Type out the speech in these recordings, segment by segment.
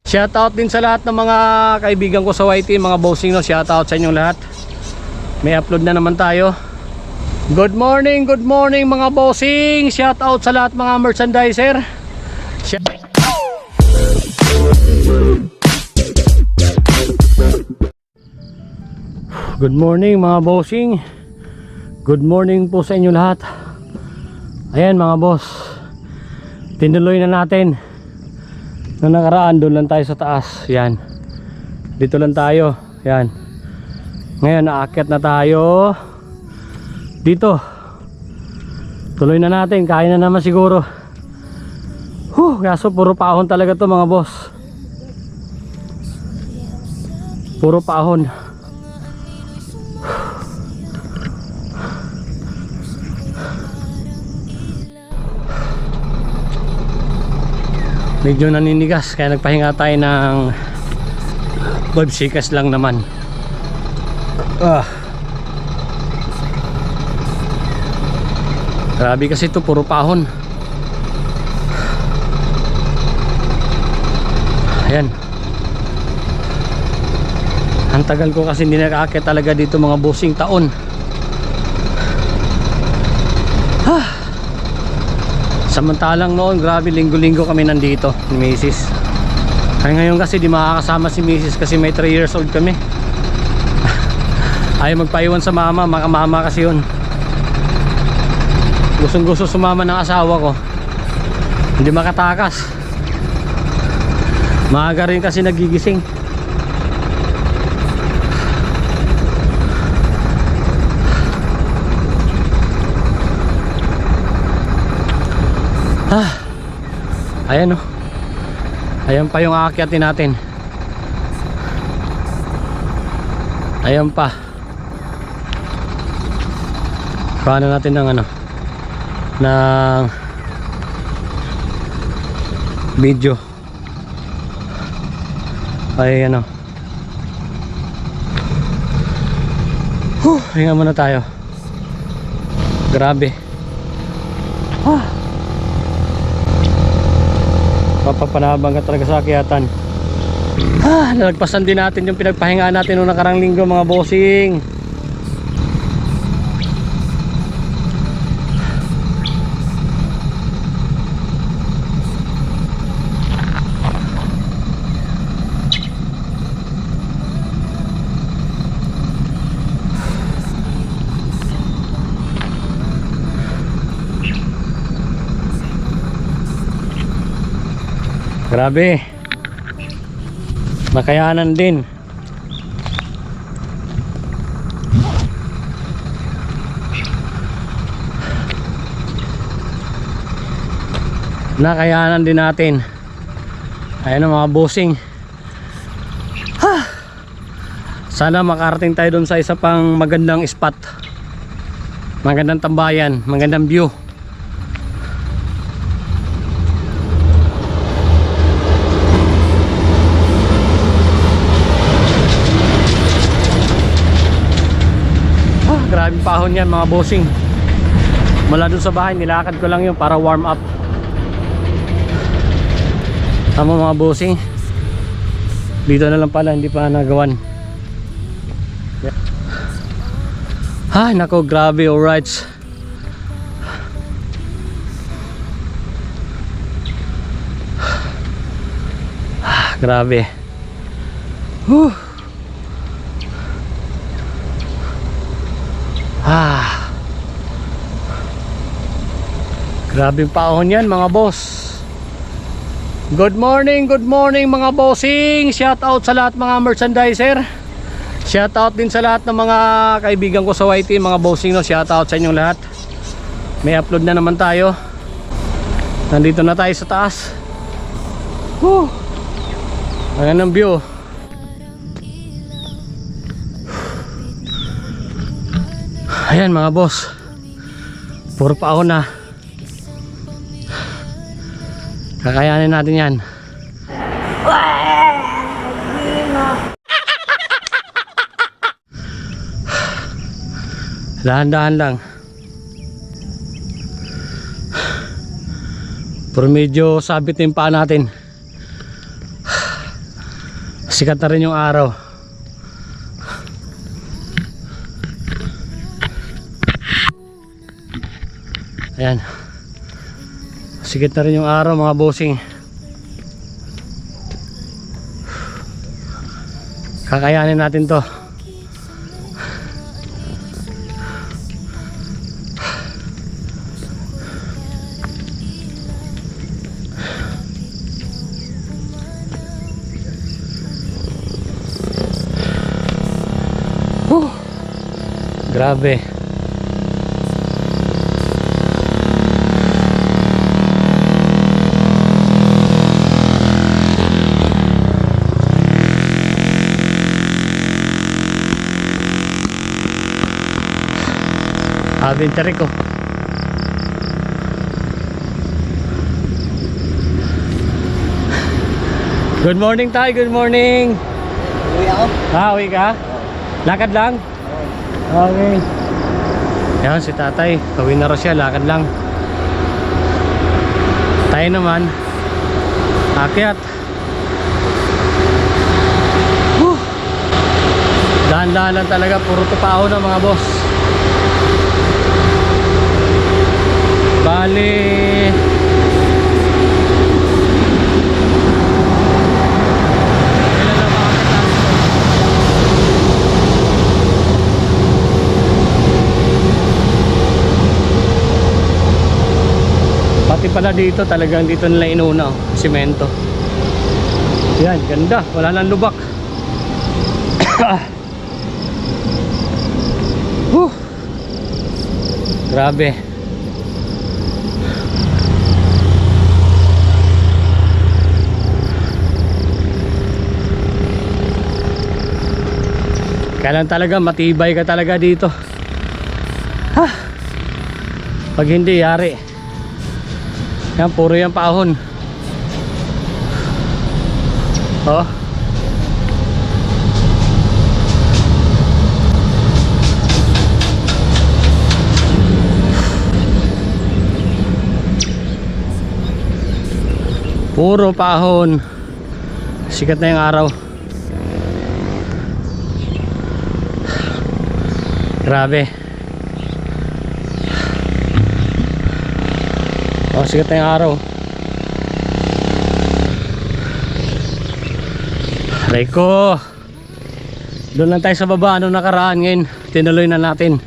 Shoutout din sa lahat ng mga kaibigan ko sa YT, mga bossing, no? Shoutout sa inyong lahat. May upload na naman tayo. Good morning mga bossing. Shoutout sa lahat mga merchandiser. Good morning mga bossing. Good morning po sa inyo lahat. Ayan mga boss, tinuloy na natin. Nung nakaraan doon lang tayo sa taas. Yan, dito lang tayo. Yan, ngayon naakyat na tayo dito. Tuloy na natin, kaya na naman siguro. Kaso puro paahon talaga to mga boss. Puro paahon. Medyo naninigas kaya nagpahinga tayo ng 5 seconds lang naman. Grabe kasi ito, puro pahon. Ayan, ang tagal ko kasi hindi nakaakyat talaga dito mga bossing, taon. Samantalang noon, grabe, linggo-linggo kami nandito ni Mrs. Kaya ngayon kasi di makakasama si Mrs. kasi may 3 years old kami. Ayaw magpaiwan sa mama, makamama kasi yun. Gustong-gusto sumama ng asawa ko, hindi makatakas. Maaga rin kasi nagigising. Ayan o. Ayan pa yung aakyatin natin. Ayan pa. Paano natin ng ano, ng video. Ayan o. Hinga muna tayo. Grabe. Papapanabang ka talaga sa akyatan. Nalagpasan din natin yung pinagpahingaan natin noong nakarang linggo mga bossing. Grabe, nakayanan din. Nakayanan din natin. Ayan ang mga bossing. Sana makarating tayo doon sa isa pang magandang spot, magandang tambayan, magandang view. Grabing pahon yan mga bossing. Mula dun sa bahay nilakad ko lang yun para warm up. Tama mga bossing, dito na lang pala, hindi pa nagawan. Nako, grabe. Alright, grabe. Grabing paahon yan mga boss. Good morning mga bossing. Shout out sa lahat mga merchandiser. Shout out din sa lahat ng mga kaibigan ko sa YT, mga bossing, no? Shout out sa inyong lahat. May upload na naman tayo. Nandito na tayo sa taas. Ayan ang view. Ayan mga boss, puro paahon na. Kakayanin natin yan. Dahan-dahan lang. Pero medyo sabit yung paa natin. Sikat na rin yung araw. Ayan. Sikat na rin yung araw mga bossing. Kakayanin natin to. Grabe. Winter ko. Good morning tayo, good morning. Uwi ako? Uwi ka? Lakad lang? Okay. Yan si tatay, uwi na rin siya, lakad lang. Tayo naman akyat. Dahan-dahan lang talaga, puro tupao na mga boss. Bali pati pala dito talagang dito nila inuna, simento. Yan, ganda, wala nang lubak. Grabe. Kailan talaga matibay ka talaga dito. Pag hindi yari. Yan, puro yan paahon. Oh. Puro paahon. Sikat na yung araw. Grabe. Oh, sikat na yung araw. Reko. Doon lang tayo sa baba. Anong nakaraan ngayon? Tinuloy na natin.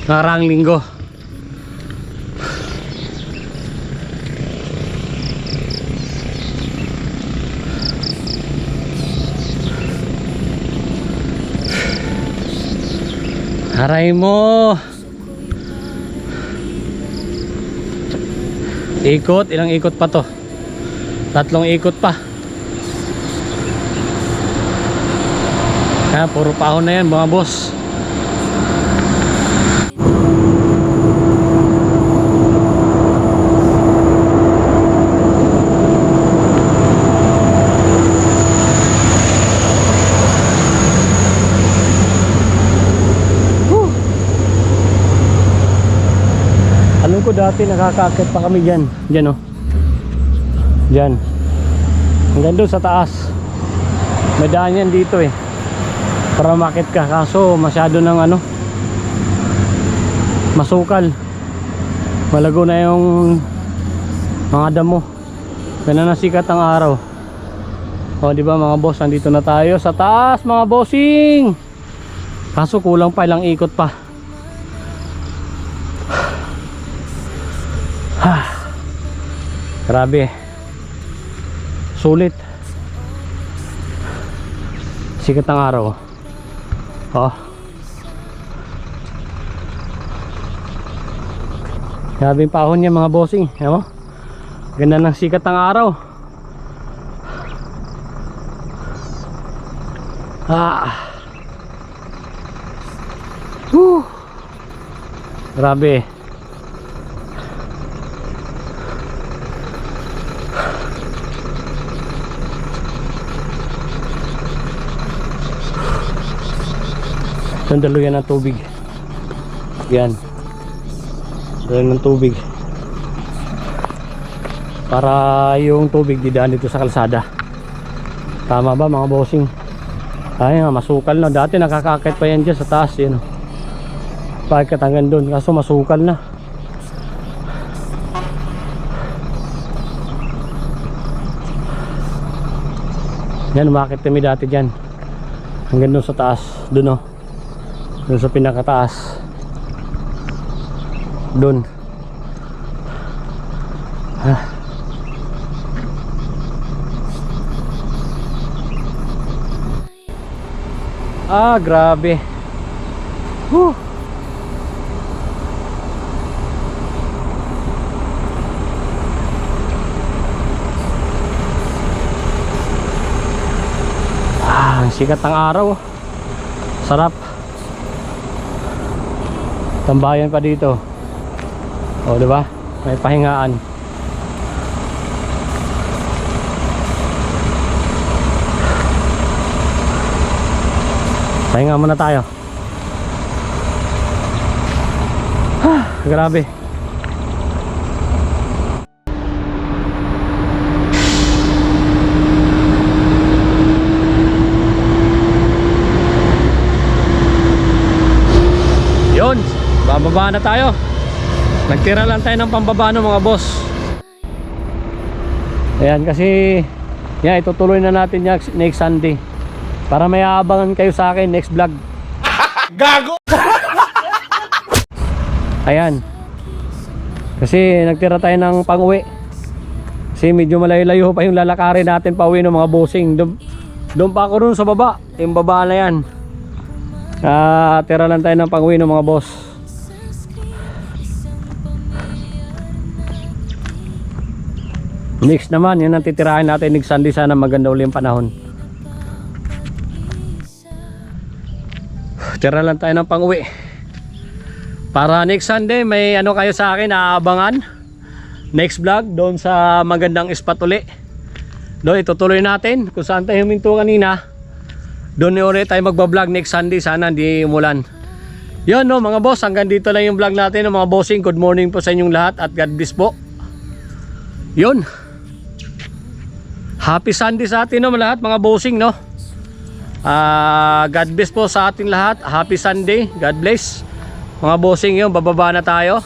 Nakaraang linggo. Aray mo. Ikot, ilang ikot pa to? 3 ikot pa. Puro paahon na yan mga boss. Alam ko dati nakakaakit pa kami dyan. Dyan oh. Dyan. Hanggang doon sa taas. May daan yan dito eh. Para makit ka. Kaso masyado ng ano, masukal. Malago na yung mga damo. Kaya na sikat ang araw. O diba mga boss, nandito na tayo sa taas mga bossing. Kaso kulang pa, ilang ikot pa. Grabe. Sulit. Sikat ang araw. Oh. Grabe yung pahon niya mga bossing. Ayan mo? Ganda ng sikat ng araw. Grabe. Sandalo yan ng tubig. Yan. Sandalo ng tubig. Para yung tubig didaan dito sa kalsada. Tama ba mga bossing? Ay nga, masukal na. Dati nakakakit pa yan dyan sa taas, yun. Pagkat hanggang doon, kaso masukal na. Yan, umakit kami dati dyan. Hanggang doon sa taas, doon, oh. Doon sa pinakataas. Doon. Grabe. Whew. Ang sikat ng araw. Sarap. Tambayan pa dito. O, di ba? May pahingaan. Pahinga muna tayo. Grabe. Yun, bababa na tayo. Nagtira lang tayo ng pambaba ng mga boss. Ayan, kasi yan, itutuloy na natin yan next Sunday. Para may aabangan kayo sa akin next vlog. Gago! Ayan. Kasi nagtira tayo ng pang-uwi. Kasi medyo malayo-layo pa yung lalakarin natin pa uwi ng mga bossing. Doon pa ako rin sa baba. Yung baba na yan. Tira lang tayo ng pang-uwi ng mga boss. Next naman, yun ang titirahin natin next Sunday. Sana maganda uli yung panahon. Tira lang tayo ng pang-uwi. Para next Sunday may ano kayo sa akin aabangan. Next vlog doon sa magandang spot uli. Doon itutuloy natin kung saan tayo huminto kanina. Doon ulit tayo magbablog next Sunday. Sana hindi umulan. Yun no mga boss, hanggang dito lang yung vlog natin ng mga bossing. Good morning po sa inyong lahat at God bless po. Yun. Happy Sunday sa atin no lahat mga bossing no. God bless po sa atin lahat. Happy Sunday. God bless. Mga bossing yun, bababa na tayo.